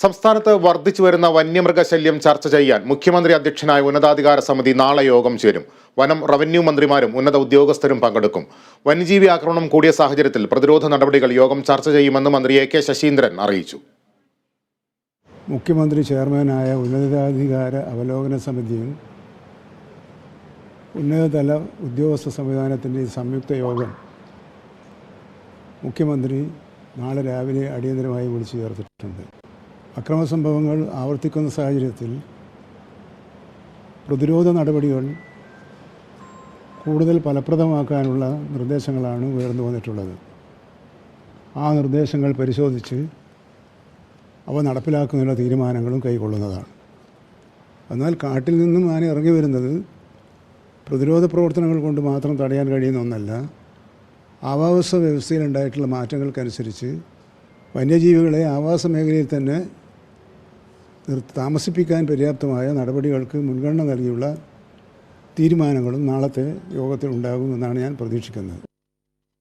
സംസ്ഥാനത്ത് വർദ്ധിച്ചുവരുന്ന വന്യമൃഗശല്യം ചർച്ച ചെയ്യാൻ മുഖ്യമന്ത്രി അധ്യക്ഷനായ ഉന്നതാധികാര സമിതി നാളെ യോഗം ചേരും. വനം, റവന്യൂ മന്ത്രിമാരും ഉന്നത ഉദ്യോഗസ്ഥരും പങ്കെടുക്കും. വന്യജീവി ആക്രമണം കൂടിയ സാഹചര്യത്തിൽ പ്രതിരോധ നടപടികൾ യോഗം ചർച്ച ചെയ്യുമെന്ന് മന്ത്രി എ കെ ശശീന്ദ്രൻ അറിയിച്ചു. മുഖ്യമന്ത്രി ചെയർമാനായ ഉന്നതാധികാര അവലോകന സമിതിയും ഉന്നതതല ഉദ്യോഗസ്ഥ സംവിധാനത്തിൻ്റെ സംയുക്ത യോഗം മുഖ്യമന്ത്രി നാളെ രാവിലെ അടിയന്തരമായി വിളിച്ചു ചേർത്തിട്ടുണ്ട്. അക്രമസംഭവങ്ങൾ ആവർത്തിക്കുന്ന സാഹചര്യത്തിൽ പ്രതിരോധ നടപടികൾ കൂടുതൽ ഫലപ്രദമാക്കാനുള്ള നിർദ്ദേശങ്ങളാണ് ഉയർന്നു വന്നിട്ടുള്ളത്. ആ നിർദ്ദേശങ്ങൾ പരിശോധിച്ച് അവ നടപ്പിലാക്കുന്നതിനുള്ള തീരുമാനങ്ങളും കൈക്കൊള്ളുന്നതാണ്. എന്നാൽ കാട്ടിൽ നിന്നും ആന ഇറങ്ങി വരുന്നത് പ്രതിരോധ പ്രവർത്തനങ്ങൾ കൊണ്ട് മാത്രം തടയാൻ കഴിയുന്ന ഒന്നല്ല. ആവാസ വ്യവസ്ഥയിലുണ്ടായിട്ടുള്ള മാറ്റങ്ങൾക്കനുസരിച്ച് വന്യജീവികളെ ആവാസ മേഖലയിൽ തന്നെ താമസിപ്പിക്കാൻ പര്യാപ്തമായ നടപടികൾക്ക് മുൻഗണന നൽകിയുള്ള തീരുമാനങ്ങളും നാളത്തെ യോഗത്തിൽ ഉണ്ടാകുമെന്നാണ് ഞാൻ പ്രതീക്ഷിക്കുന്നത്.